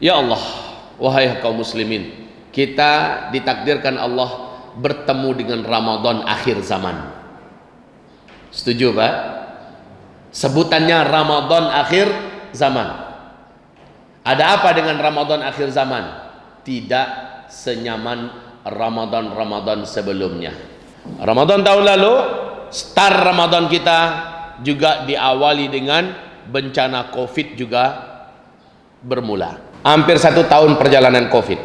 Ya Allah, wahai kaum muslimin, kita ditakdirkan Allah bertemu dengan Ramadan akhir zaman. Setuju Pak? Sebutannya Ramadan akhir zaman. Ada apa dengan Ramadan akhir zaman? Tidak senyaman Ramadan sebelumnya. Ramadan tahun lalu, start Ramadan kita juga diawali dengan bencana Covid juga bermula. Hampir 1 tahun perjalanan Covid,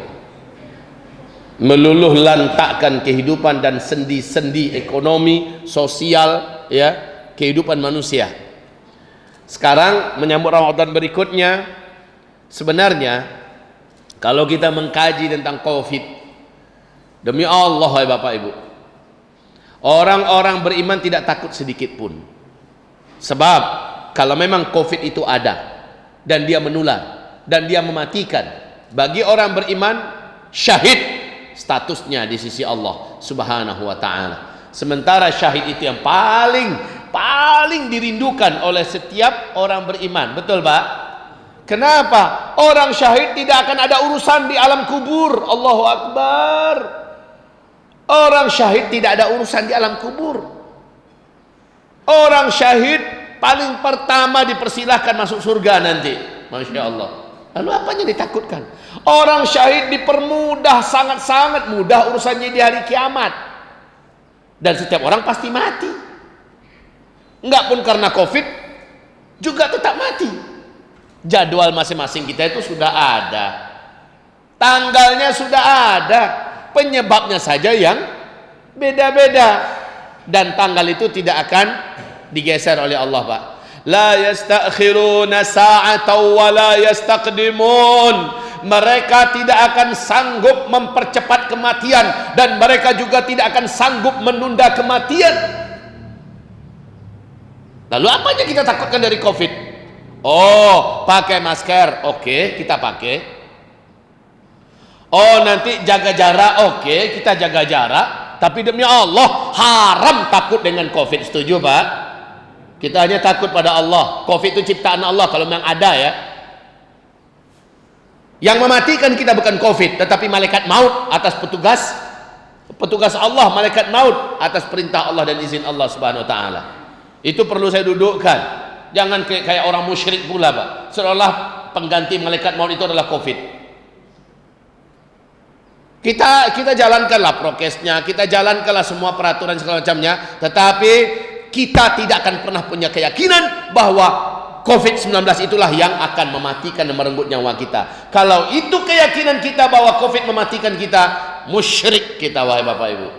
meluluh lantakkan kehidupan dan sendi-sendi ekonomi, sosial, ya, kehidupan manusia. Sekarang menyambut Ramadan berikutnya, sebenarnya kalau kita mengkaji tentang Covid, demi Allah, hai Bapak Ibu, orang-orang beriman tidak takut sedikit pun. Sebab kalau memang Covid itu ada dan dia menular dan dia mematikan, bagi orang beriman syahid statusnya di sisi Allah Subhanahu wa taala. Sementara syahid itu yang paling dirindukan oleh setiap orang beriman. Betul Pak? Kenapa? Orang syahid tidak akan ada urusan di alam kubur. Allahu Akbar. Orang syahid tidak ada urusan di alam kubur. Orang syahid paling pertama dipersilahkan masuk surga nanti. Masya Allah. Lalu apanya ditakutkan? Orang syahid dipermudah, sangat-sangat mudah urusannya di hari kiamat. Dan setiap orang pasti mati. Enggak pun karena Covid, juga tetap mati. Jadwal masing-masing kita itu sudah ada. Tanggalnya sudah ada. Penyebabnya saja yang beda-beda. Dan tanggal itu tidak akan digeser oleh Allah Pak. La yastakhiruna sa'atan wa la yastaqdimun. Mereka tidak akan sanggup mempercepat kematian dan mereka juga tidak akan sanggup menunda kematian. Lalu apa yang kita takutkan dari Covid? Oh, pakai masker. Oke, kita pakai. Oh, nanti jaga jarak. Oke, kita jaga jarak. Tapi demi Allah, haram takut dengan Covid. Setuju Pak? Kita hanya takut pada Allah. Covid itu ciptaan Allah kalau memang ada ya. Yang mematikan kita bukan Covid, tetapi malaikat maut atas petugas Allah, malaikat maut atas perintah Allah dan izin Allah Subhanahu wa taala. Itu perlu saya dudukkan. Jangan kayak orang musyrik pula Pak. Seolah pengganti malaikat maut itu adalah Covid. Kita jalankanlah prokesnya, kita jalankanlah semua peraturan segala macamnya, tetapi kita tidak akan pernah punya keyakinan bahwa Covid-19 itulah yang akan mematikan dan merenggut nyawa kita. Kalau itu keyakinan kita bahwa Covid mematikan kita, musyrik kita wahai Bapak Ibu.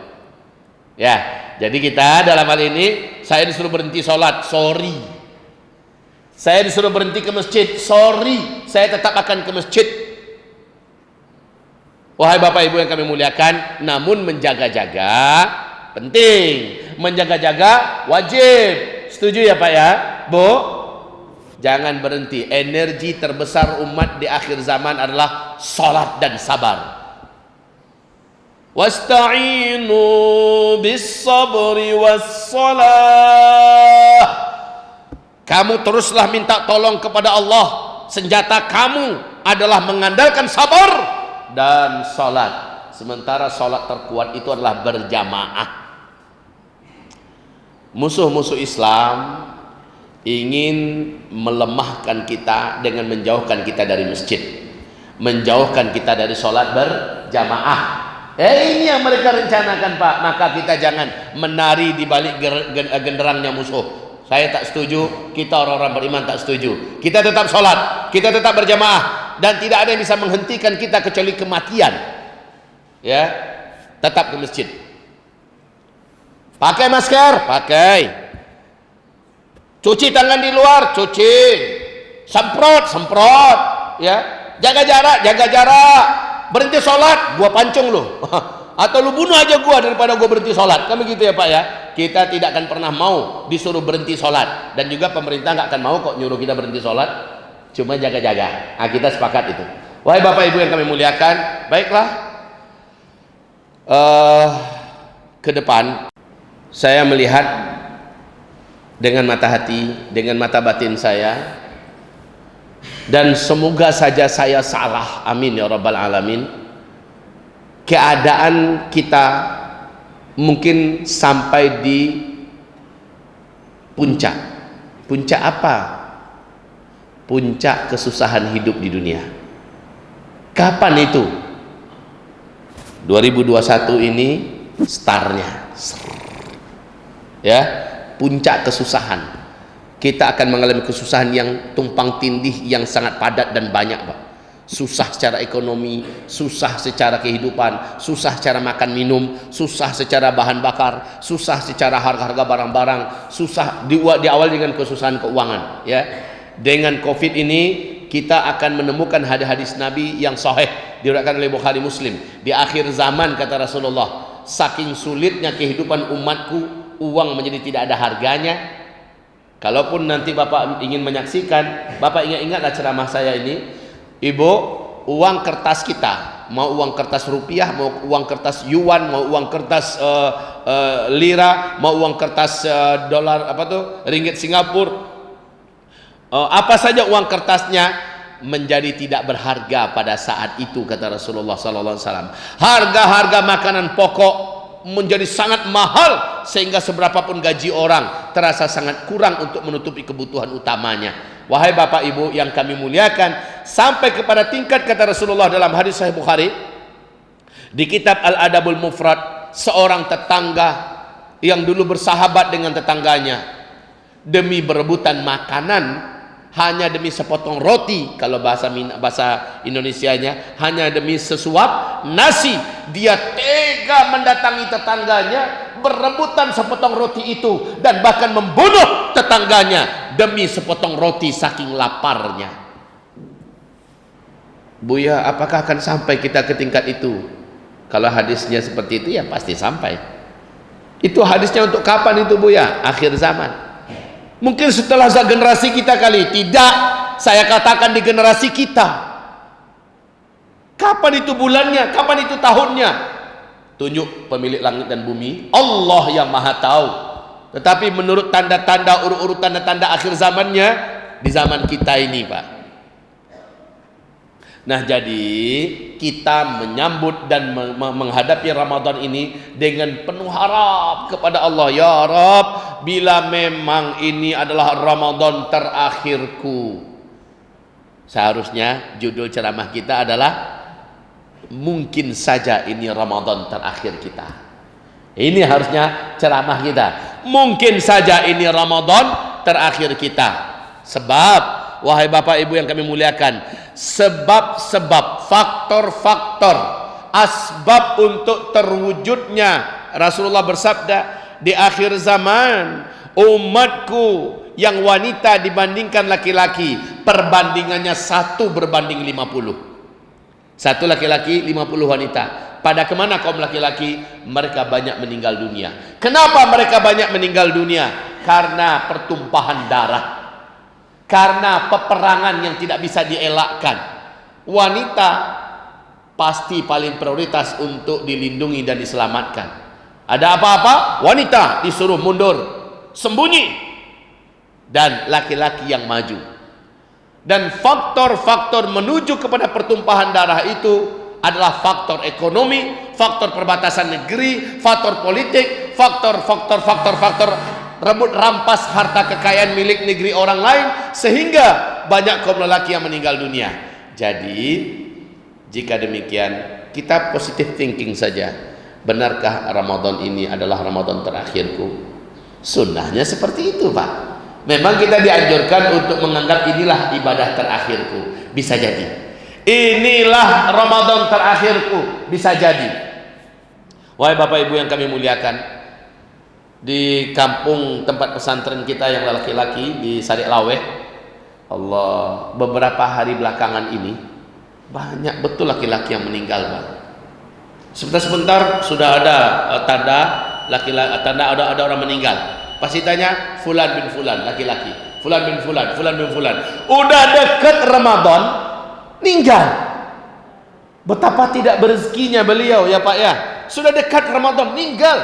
Ya, jadi kita dalam hal ini, saya disuruh berhenti sholat, sorry. Saya disuruh berhenti ke masjid, sorry. Saya tetap akan ke masjid. Wahai Bapak Ibu yang kami muliakan, namun menjaga-jaga penting. Menjaga-jaga wajib. Setuju ya Pak ya? Bu? Jangan berhenti. Energi terbesar umat di akhir zaman adalah salat dan sabar. Wasta'inu bis sabri was salah. Kamu teruslah minta tolong kepada Allah. Senjata kamu adalah mengandalkan sabar dan salat. Sementara salat terkuat itu adalah berjamaah. Musuh-musuh Islam ingin melemahkan kita dengan menjauhkan kita dari masjid, menjauhkan kita dari sholat berjamaah. Ini yang mereka rencanakan Pak. Maka kita jangan menari di balik genderangnya musuh. Saya tak setuju, kita orang-orang beriman tak setuju. Kita tetap sholat, kita tetap berjamaah, dan tidak ada yang bisa menghentikan kita kecuali kematian. Ya, tetap ke masjid. Pakai masker, pakai. Cuci tangan di luar, cuci. Semprot, ya. Jaga jarak. Berhenti sholat, gua pancung lu. Atau lu bunuh aja gua daripada gua berhenti sholat. Kan begitu ya Pak ya. Kita tidak akan pernah mau disuruh berhenti sholat, dan juga pemerintah nggak akan mau kok nyuruh kita berhenti sholat. Cuma jaga-jaga. Nah, kita sepakat itu. Wahai Bapak Ibu yang kami muliakan, baiklah. Ke depan saya melihat dengan mata hati, dengan mata batin saya, Dan semoga saja saya salah, amin ya rabbal alamin. Keadaan kita mungkin sampai di puncak. Puncak apa? Puncak kesusahan hidup di dunia. Kapan itu? 2021 ini startnya. Ya, puncak kesusahan. Kita akan mengalami kesusahan yang tumpang tindih, yang sangat padat dan banyak, Pak. Susah secara ekonomi, susah secara kehidupan, susah secara makan minum, susah secara bahan bakar, susah secara harga-harga barang-barang, susah diawali dengan kesusahan keuangan, ya. Dengan Covid ini kita akan menemukan hadis-hadis Nabi yang sahih diriwayatkan oleh Bukhari Muslim. Di akhir zaman kata Rasulullah, saking sulitnya kehidupan umatku, uang menjadi tidak ada harganya. Kalaupun nanti Bapak ingin menyaksikan, Bapak ingat-ingatlah ceramah saya ini, Ibu, uang kertas kita, mau uang kertas rupiah, mau uang kertas yuan, mau uang kertas lira, mau uang kertas dolar, ringgit Singapura, apa saja uang kertasnya menjadi tidak berharga pada saat itu kata Rasulullah sallallahu alaihi wasallam. Harga-harga makanan pokok menjadi sangat mahal sehingga seberapapun gaji orang terasa sangat kurang untuk menutupi kebutuhan utamanya. Wahai Bapak Ibu yang kami muliakan, sampai kepada tingkat kata Rasulullah dalam hadis Sahih Bukhari di kitab Al-Adabul Mufrad, seorang tetangga yang dulu bersahabat dengan tetangganya demi berebutan makanan, hanya demi sepotong roti, kalau bahasa Indonesianya hanya demi sesuap nasi, dia tega mendatangi tetangganya, berebutan sepotong roti itu, dan bahkan membunuh tetangganya demi sepotong roti saking laparnya. Buya, apakah akan sampai kita ke tingkat itu? Kalau hadisnya seperti itu, ya pasti sampai. Itu hadisnya untuk kapan itu, Buya? Akhir zaman. Mungkin setelah generasi kita kali. Tidak, saya katakan di generasi kita. Kapan itu bulannya? Kapan itu tahunnya? Tunjuk pemilik langit dan bumi, Allah yang maha tahu. Tetapi menurut tanda-tanda, urut-urut tanda-tanda akhir zamannya, di zaman kita ini, Pak. Nah, jadi kita menyambut dan menghadapi Ramadan ini dengan penuh harap kepada Allah. Ya Rabb, bila memang ini adalah Ramadan terakhirku, seharusnya judul ceramah kita adalah mungkin saja ini Ramadan terakhir kita. Ini harusnya ceramah kita. Mungkin saja ini Ramadan terakhir kita. Sebab, wahai Bapak Ibu yang kami muliakan, sebab-sebab, faktor-faktor, asbab untuk terwujudnya, Rasulullah bersabda, di akhir zaman umatku yang wanita dibandingkan laki-laki perbandingannya 1 berbanding 50. 1 laki-laki 50 wanita. Pada kemana kaum laki-laki? Mereka banyak meninggal dunia. Kenapa mereka banyak meninggal dunia? Karena pertumpahan darah, karena peperangan yang tidak bisa dielakkan. Wanita pasti paling prioritas untuk dilindungi dan diselamatkan. Ada apa-apa, wanita disuruh mundur, sembunyi, dan laki-laki yang maju. Dan faktor-faktor menuju kepada pertumpahan darah itu adalah faktor ekonomi, faktor perbatasan negeri, faktor politik, faktor rebut rampas harta kekayaan milik negeri orang lain, sehingga banyak kaum lelaki yang meninggal dunia. Jadi jika demikian, kita positive thinking saja. Benarkah Ramadan ini adalah Ramadan terakhirku? Sunnahnya seperti itu, Pak. Memang kita dianjurkan untuk menganggap inilah ibadah terakhirku. Bisa jadi inilah Ramadan terakhirku, bisa jadi. Wahai Bapak Ibu yang kami muliakan, di kampung tempat pesantren kita yang laki-laki di Sadik Laweh, Allah, beberapa hari belakangan ini banyak betul laki-laki yang meninggal, Pak. Sebentar sudah ada tanda laki-laki, tanda ada orang meninggal. Pasti tanya fulan bin fulan, laki-laki, fulan bin fulan, fulan bin fulan. Udah dekat Ramadan, meninggal. Betapa tidak berezekinya beliau, ya Pak ya. Sudah dekat Ramadan, meninggal.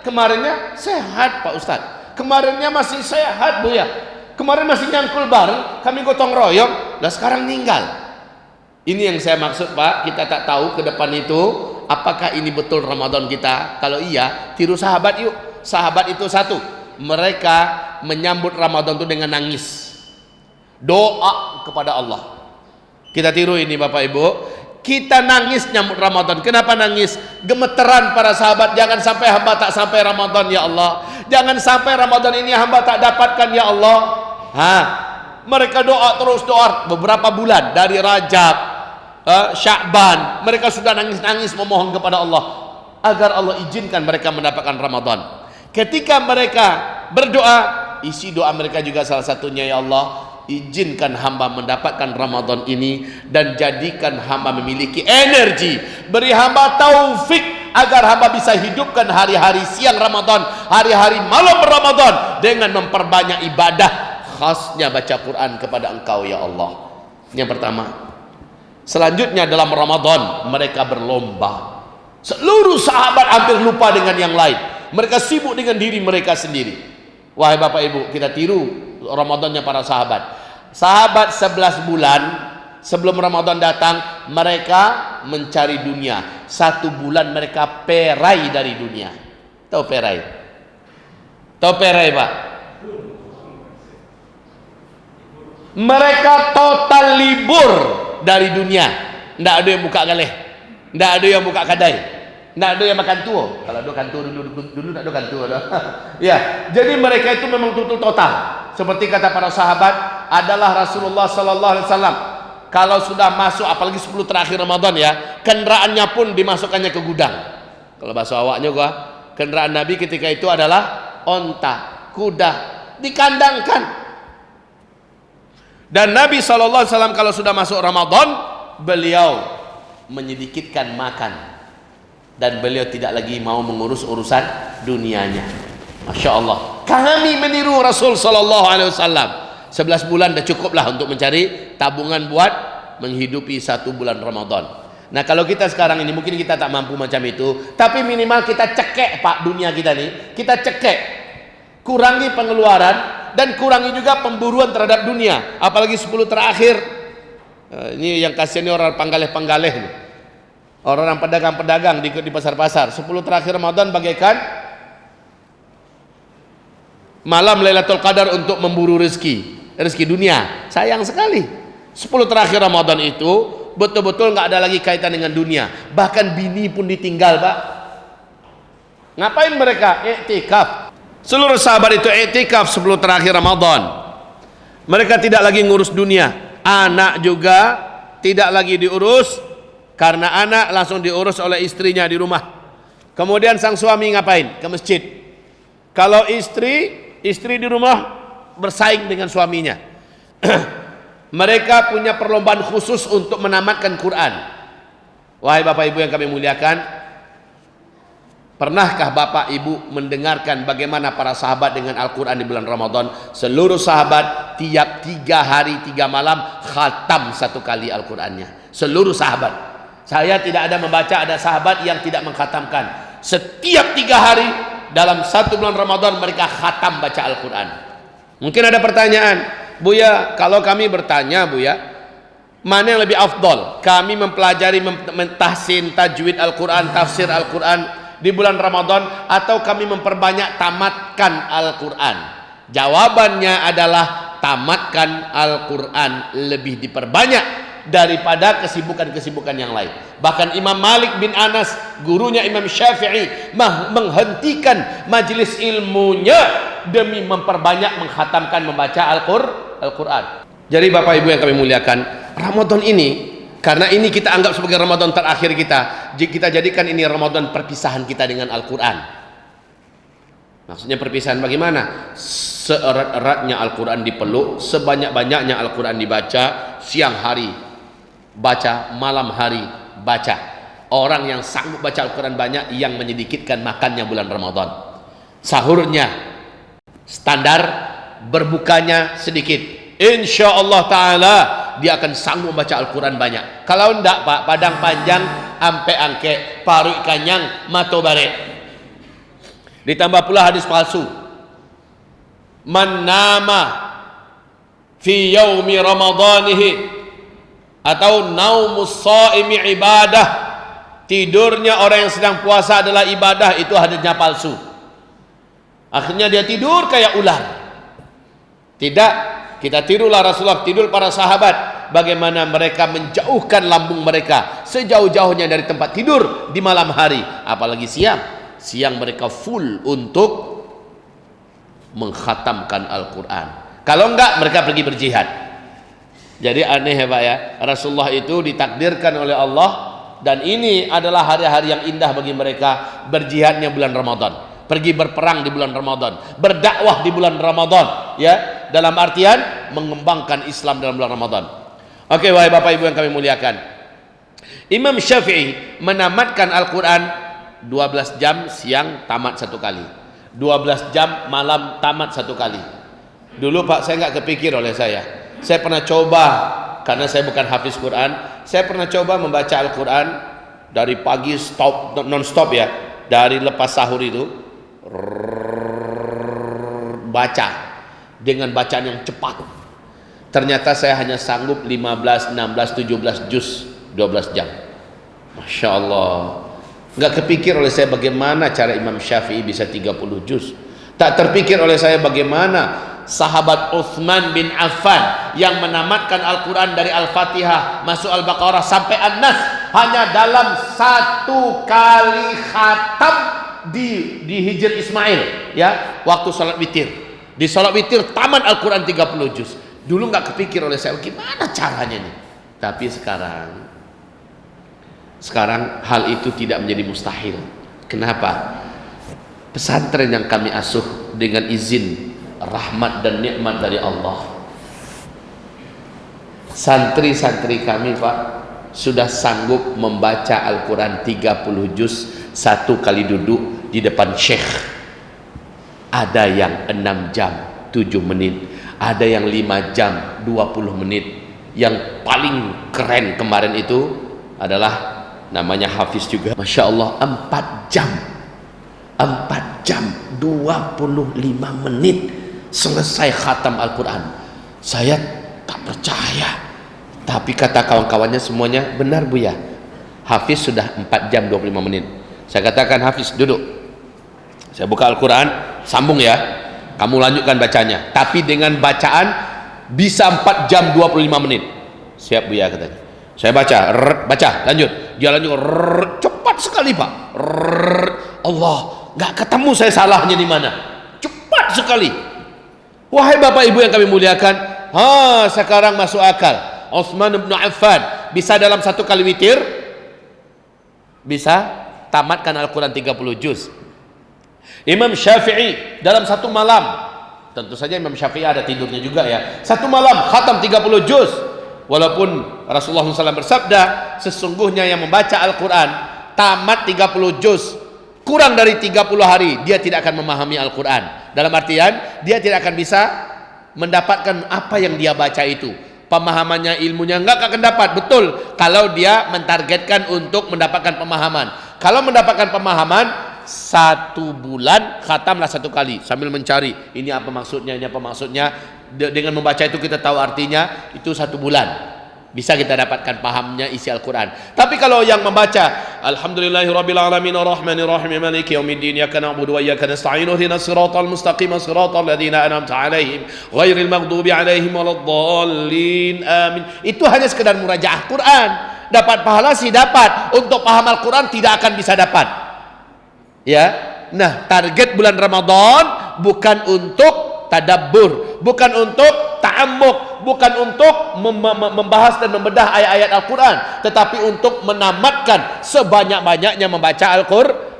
Kemarinnya sehat, Pak Ustadz. Kemarinnya masih sehat, Bu ya. Kemarin masih nyangkul bareng, kami gotong royong, dan sekarang ninggal. Ini yang saya maksud Pak, kita tak tahu ke depan itu apakah ini betul Ramadan kita. Kalau iya, tiru sahabat yuk. Sahabat itu satu, mereka menyambut Ramadan itu dengan nangis, doa kepada Allah. Kita tiru ini Bapak Ibu. Kita nangis nyambut Ramadan. Kenapa nangis? Gemeteran para sahabat, jangan sampai hamba tak sampai Ramadan ya Allah. Jangan sampai Ramadan ini hamba tak dapatkan ya Allah. Mereka doa terus, doa beberapa bulan dari Rajab, Sya'ban. Mereka sudah nangis-nangis memohon kepada Allah agar Allah izinkan mereka mendapatkan Ramadan. Ketika mereka berdoa, isi doa mereka juga salah satunya, ya Allah, izinkan hamba mendapatkan Ramadan ini dan jadikan hamba memiliki energi, beri hamba taufik agar hamba bisa hidupkan hari-hari siang Ramadan, hari-hari malam Ramadan dengan memperbanyak ibadah, khasnya baca Quran kepada Engkau ya Allah. Yang pertama. Selanjutnya dalam Ramadan mereka berlomba. Seluruh sahabat hampir lupa dengan yang lain. Mereka sibuk dengan diri mereka sendiri. Wahai Bapak Ibu, kita tiru Ramadannya para sahabat. Sahabat 11 bulan sebelum Ramadan datang, mereka mencari dunia. 1 bulan mereka perai dari dunia. Tahu perai? Tahu perai Pak? Mereka total libur dari dunia. Tidak ada yang buka galeh, tidak ada yang buka kadai, tidak ada yang makan tuo. Kalau ada kantor dulu tak ada kantor. Ya, jadi mereka itu memang total. Seperti kata para sahabat, adalah Rasulullah sallallahu alaihi wasallam kalau sudah masuk, apalagi 10 terakhir Ramadan ya, kendaraannya pun dimasukkannya ke gudang. Kalau bahasa awaknya gua, kendaraan Nabi ketika itu adalah onta, kuda, dikandangkan. Dan Nabi sallallahu alaihi wasallam kalau sudah masuk Ramadan, beliau menyedikitkan makan dan beliau tidak lagi mau mengurus urusan dunianya. Masya Allah, kami meniru Rasul sallallahu alaihi wasallam. 11 bulan dah cukuplah untuk mencari tabungan buat menghidupi 1 bulan Ramadan. Nah kalau kita sekarang ini mungkin kita tak mampu macam itu, tapi minimal kita cekek Pak dunia kita nih, kita cekek, kurangi pengeluaran dan kurangi juga pemburuan terhadap dunia. Apalagi 10 terakhir, ini yang kasihan ini orang panggaleh-panggaleh nih, orang pedagang-pedagang di pasar-pasar. 10 terakhir Ramadan bagaikan malam Lailatul Qadar untuk memburu rezeki dunia. Sayang sekali 10 terakhir Ramadan itu betul-betul nggak ada lagi kaitan dengan dunia. Bahkan bini pun ditinggal Pak. Ngapain mereka? Iktikaf. Seluruh sahabat itu iktikaf 10 terakhir Ramadan. Mereka tidak lagi ngurus dunia. Anak juga tidak lagi diurus, karena anak langsung diurus oleh istrinya di rumah. Kemudian sang suami ngapain? Ke masjid. Kalau istri di rumah bersaing dengan suaminya. Mereka punya perlombaan khusus untuk menamatkan Quran. Wahai Bapak Ibu yang kami muliakan, pernahkah Bapak Ibu mendengarkan bagaimana para sahabat dengan Al-Quran di bulan Ramadan? Seluruh sahabat tiap 3 hari 3 malam khatam 1 kali Al-Qurannya. Seluruh sahabat. Saya tidak ada membaca ada sahabat yang tidak mengkhatamkan. Setiap 3 hari dalam 1 bulan Ramadan mereka khatam baca Al-Quran. Mungkin ada pertanyaan, Buya, kalau kami bertanya Buya, mana yang lebih afdol? Kami mempelajari mentahsin tajwid Al-Quran, tafsir Al-Quran di bulan Ramadan, atau kami memperbanyak tamatkan Al-Quran? Jawabannya adalah tamatkan Al-Quran lebih diperbanyak daripada kesibukan-kesibukan yang lain. Bahkan Imam Malik bin Anas, gurunya Imam Syafi'i, menghentikan majelis ilmunya demi memperbanyak menghatamkan membaca Al-Quran. Jadi Bapak Ibu yang kami muliakan, Ramadan ini, karena ini kita anggap sebagai Ramadan terakhir kita jadikan ini Ramadan perpisahan kita dengan Al-Quran. Maksudnya perpisahan bagaimana? Seerat-eratnya Al-Quran dipeluk, sebanyak-banyaknya Al-Quran dibaca, siang hari baca, malam hari baca. Orang yang sanggup baca Al-Quran banyak, yang menyedikitkan makannya bulan Ramadan. Sahurnya standar, berbukanya sedikit. Insya Allah Ta'ala dia akan sanggup baca Al-Quran banyak. Kalau enggak Pak, padang panjang, ampe angke, paru kanyang, mato bare. Ditambah pula hadis palsu. Man nama fi yaumi ramadhanihi, atau naumus shaimi ibadah, tidurnya orang yang sedang puasa adalah ibadah, itu hadisnya palsu. Akhirnya dia tidur kayak ular. Tidak, kita tirulah Rasulullah, tidur para sahabat, bagaimana mereka menjauhkan lambung mereka sejauh-jauhnya dari tempat tidur di malam hari, apalagi siang. Siang mereka full untuk mengkhatamkan Al-Quran. Kalau enggak, mereka pergi berjihad. Jadi aneh ya Pak ya, Rasulullah itu ditakdirkan oleh Allah, dan ini adalah hari-hari yang indah bagi mereka. Berjihadnya bulan Ramadan, pergi berperang di bulan Ramadan, berdakwah di bulan Ramadan, ya, dalam artian mengembangkan Islam dalam bulan Ramadan. Oke, wahai Bapak Ibu yang kami muliakan, Imam Syafi'i menamatkan Al-Quran 12 jam siang tamat satu kali, 12 jam malam tamat satu kali. Dulu Pak, saya nggak kepikir oleh saya pernah coba, karena saya bukan hafiz Quran, saya pernah coba membaca Al-Quran dari pagi non-stop ya, dari lepas sahur itu baca dengan bacaan yang cepat. Ternyata saya hanya sanggup 15, 16, 17 juz 12 jam. Masya Allah, nggak kepikir oleh saya bagaimana cara Imam Syafi'i bisa 30 juz. Tak terpikir oleh saya bagaimana sahabat Utsman bin Affan yang menamatkan Al-Quran dari Al-Fatihah masuk Al-Baqarah sampai An-Nas hanya dalam satu kali khatam di Hijr Ismail, ya, waktu salat witir. Di salat witir tamat Al-Quran 30 juz. Dulu nggak kepikir oleh saya gimana caranya nih. Tapi sekarang hal itu tidak menjadi mustahil. Kenapa? Pesantren yang kami asuh dengan izin rahmat dan nikmat dari Allah, santri-santri kami Pak sudah sanggup membaca Al-Quran 30 juz satu kali duduk di depan syekh. Ada yang 6 jam 7 menit, ada yang 5 jam 20 menit. Yang paling keren kemarin itu adalah namanya Hafiz juga, Masya Allah, 4 jam 25 menit selesai khatam Al-Quran. Saya tak percaya, tapi kata kawan-kawannya semuanya, benar Bu ya, Hafiz sudah 4 jam 25 menit. Saya katakan, Hafiz duduk, saya buka Al-Quran, sambung ya, kamu lanjutkan bacanya, tapi dengan bacaan bisa 4 jam 25 menit. Siap Bu ya, katanya. Saya baca, baca, lanjut, dia lanjut, cepat sekali Pak. Allah, nggak ketemu saya salahnya di mana, cepat sekali. Wahai Bapak Ibu yang kami muliakan, sekarang masuk akal. Utsman bin Affan bisa dalam satu kali witir bisa tamatkan Al-Quran 30 juz. Imam Syafi'i dalam satu malam, tentu saja Imam Syafi'i ada tidurnya juga ya, satu malam khatam 30 juz. Walaupun Rasulullah SAW bersabda, sesungguhnya yang membaca Al-Quran tamat 30 juz kurang dari 30 hari, dia tidak akan memahami Al-Quran. Dalam artian, dia tidak akan bisa mendapatkan apa yang dia baca itu. Pemahamannya, ilmunya nggak akan dapat. Betul, kalau dia mentargetkan untuk mendapatkan pemahaman. Kalau mendapatkan pemahaman, 1 bulan khatamlah satu kali sambil mencari ini apa maksudnya, ini apa maksudnya. Dengan membaca itu kita tahu artinya, itu 1 bulan bisa kita dapatkan pahamnya isi Al-Quran. Tapi kalau yang membaca Alhamdulillahirabbil alamin arrahmanir rahim maliki yaumiddin iyyaka na'budu wa iyyaka nasta'in ihdinas siratal mustaqim siratal ladzina an'amta 'alaihim ghairil maghdubi 'alaihim waladdallin amin, itu hanya sekedar murajaah Quran. Dapat pahala sih dapat, untuk paham Al-Quran tidak akan bisa dapat. Ya, nah target bulan Ramadan bukan untuk tadabbur, bukan untuk ta'ammuk, bukan untuk membahas dan membedah ayat-ayat Al-Quran, tetapi untuk menamatkan sebanyak-banyaknya membaca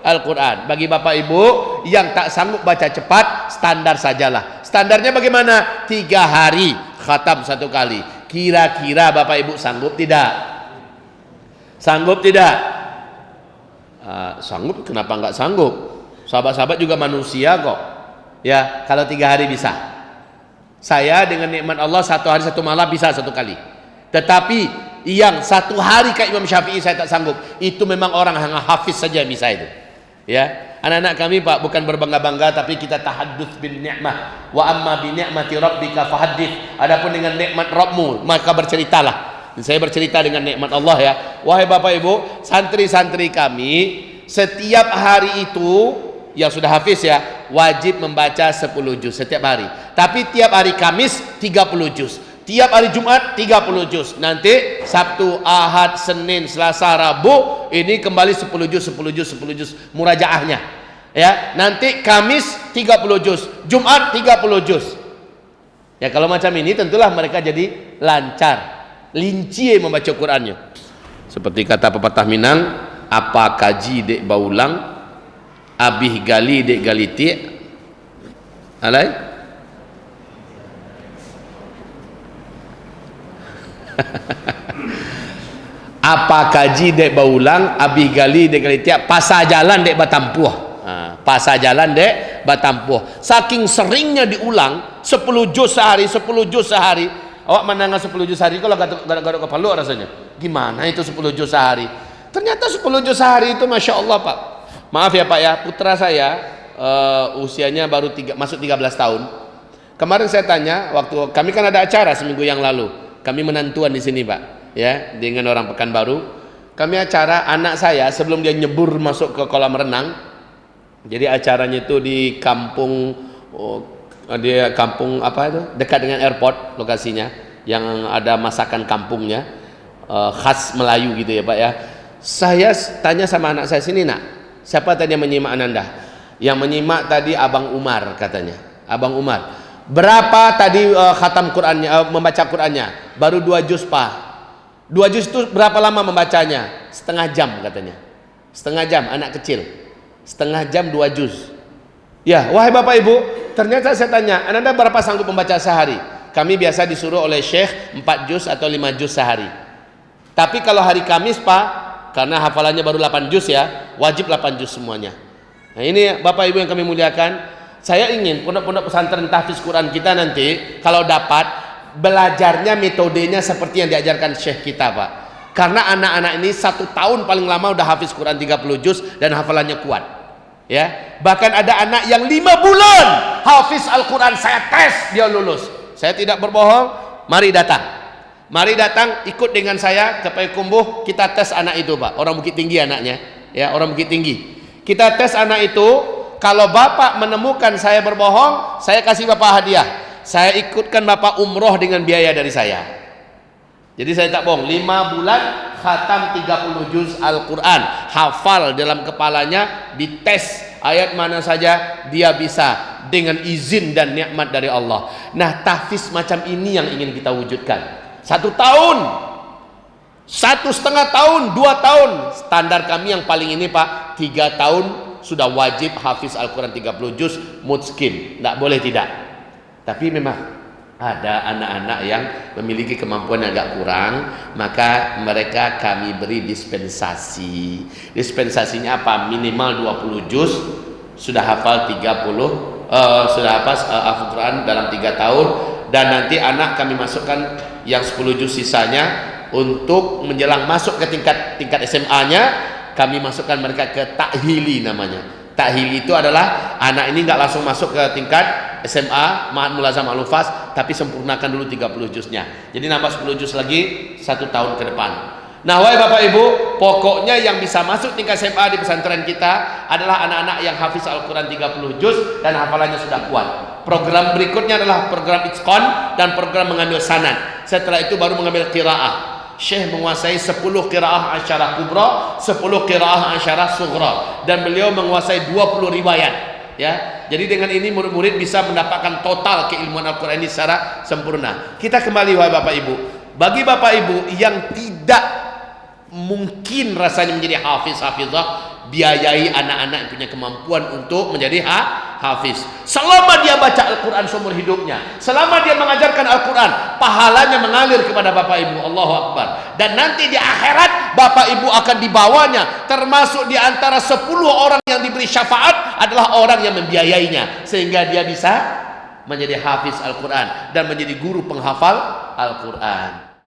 Al-Quran. Bagi Bapak Ibu yang tak sanggup baca cepat, standar sajalah. Standarnya bagaimana? 3 hari khatam satu kali. Kira-kira Bapak Ibu sanggup tidak? Sanggup tidak? Sanggup, kenapa nggak sanggup? Sahabat-sahabat juga manusia kok. Ya, kalau 3 hari bisa. Saya dengan nikmat Allah 1 hari 1 malam bisa 1 kali. Tetapi yang 1 hari kayak Imam Syafi'i saya tak sanggup. Itu memang orang yang hafiz saja yang bisa itu. Ya, Anak-anak kami Pak bukan berbangga-bangga, tapi kita tahadduts bin ni'mah. Wa amma bi ni'mati rabbika fahaddits. Adapun dengan nikmat Rabbmu maka berceritalah. Saya bercerita dengan nikmat Allah ya. Wahai Bapak Ibu, santri-santri kami setiap hari itu yang sudah hafiz ya, wajib membaca 10 juz setiap hari. Tapi tiap hari Kamis 30 juz. Tiap hari Jumat 30 juz. Nanti Sabtu, Ahad, Senin, Selasa, Rabu ini kembali 10 juz, 10 juz, 10 juz murajaahnya. Ya, nanti Kamis 30 juz, Jumat 30 juz. Ya, kalau macam ini tentulah mereka jadi lancar, linci membaca Qurannya. Seperti kata pepatah Minang, apa kaji dek baulang, abih gali dek galiti. Alai? Apa kaji dek baulang, abih gali dek galiti, pasar jalan dek batampuh. Pasar jalan dek batampuh. Saking seringnya diulang 10 juz sehari, 10 juz sehari. Awak menangan 10 juz sehari kalau gadok kepala rasanya. Gimana itu 10 juz sehari? Ternyata 10 juz sehari itu Masya Allah Pak. Maaf ya Pak ya, putra saya usianya baru masuk 13 tahun. Kemarin saya tanya, waktu kami kan ada acara seminggu yang lalu. Kami menantuan di sini Pak, ya, dengan orang Pekanbaru. Kami acara anak saya sebelum dia nyebur masuk ke kolam renang. Jadi acaranya itu di kampung dia kampung apa itu dekat dengan airport lokasinya, yang ada masakan kampungnya khas Melayu gitu ya Pak ya. Saya tanya sama anak saya, sini nak, siapa tadi yang menyimak Ananda? Yang menyimak tadi Abang Umar katanya. Abang Umar, berapa tadi khatam Qurannya, membaca Qurannya? Baru 2 juz Pak. 2 juz itu berapa lama membacanya? Setengah jam katanya. Setengah jam, anak kecil. Setengah jam 2 juz. Ya, wahai Bapak Ibu, ternyata saya tanya, Anda berapa sanggup membaca sehari? Kami biasa disuruh oleh Syekh 4 juz atau 5 juz sehari. Tapi kalau hari Kamis Pak, karena hafalannya baru 8 juz ya, wajib 8 juz semuanya. Nah ini Bapak Ibu yang kami muliakan, saya ingin pondok-pondok pesantren tahfiz Quran kita nanti kalau dapat belajarnya metodenya seperti yang diajarkan Syekh kita Pak. Karena anak-anak ini 1 tahun paling lama udah hafiz Quran 30 juz dan hafalannya kuat. Ya, bahkan ada anak yang 5 bulan hafiz Al-Quran, saya tes dia lulus. Saya tidak berbohong. Mari datang ikut dengan saya ke Payakumbuh, kita tes anak itu Pak. Orang Bukit Tinggi anaknya, ya, orang Bukit Tinggi. Kita tes anak itu, kalau Bapak menemukan saya berbohong, saya kasih Bapak hadiah. Saya ikutkan Bapak umroh dengan biaya dari saya. Jadi saya tak bohong, 5 bulan khatam 30 juz Al-Quran, hafal dalam kepalanya, dites ayat mana saja dia bisa dengan izin dan nikmat dari Allah. Nah, tahfiz macam ini yang ingin kita wujudkan. 1 tahun, 1,5 tahun, 2 tahun. Standar kami yang paling ini Pak, 3 tahun sudah wajib hafiz Al-Quran 30 juz, mutskin, tidak boleh tidak. Tapi memang ada anak-anak yang memiliki kemampuan yang agak kurang, maka mereka kami beri dispensasi. Dispensasinya apa? Minimal 20 juz, sudah hafal 30, sudah hafal Al-Quran dalam 3 tahun, dan nanti anak kami masukkan yang 10 juz sisanya untuk menjelang masuk ke tingkat SMA-nya, kami masukkan mereka ke takhili namanya. Takhili itu adalah anak ini nggak langsung masuk ke tingkat SMA, Ma'had Mulazam Al-Hufaz, tapi sempurnakan dulu 30 juznya. Jadi nambah 10 juz lagi 1 tahun ke depan. Nah, wahai Bapak Ibu, pokoknya yang bisa masuk tingkat SMA di pesantren kita adalah anak-anak yang hafiz Al-Quran 30 juz dan hafalannya sudah kuat. Program berikutnya adalah program Itqan dan program mengambil sanad. Setelah itu baru mengambil qiraah. Syekh menguasai 10 qiraah asyarah kubra, 10 qiraah asyarah sughra, dan beliau menguasai 20 riwayat. Ya, jadi dengan ini murid-murid bisa mendapatkan total keilmuan Al-Quran ini secara sempurna. Kita kembali wahai Bapak Ibu, bagi Bapak Ibu yang tidak mungkin rasanya menjadi hafiz-hafizah, biayai anak-anak yang punya kemampuan untuk menjadi hafiz. Selama dia baca Al-Quran seumur hidupnya, selama dia mengajarkan Al-Quran, pahalanya mengalir kepada Bapak Ibu. Allahu Akbar. Dan nanti di akhirat Bapak Ibu akan dibawanya, termasuk di antara 10 orang yang diberi syafaat adalah orang yang membiayainya, sehingga dia bisa menjadi hafiz Al-Quran dan menjadi guru penghafal Al-Quran.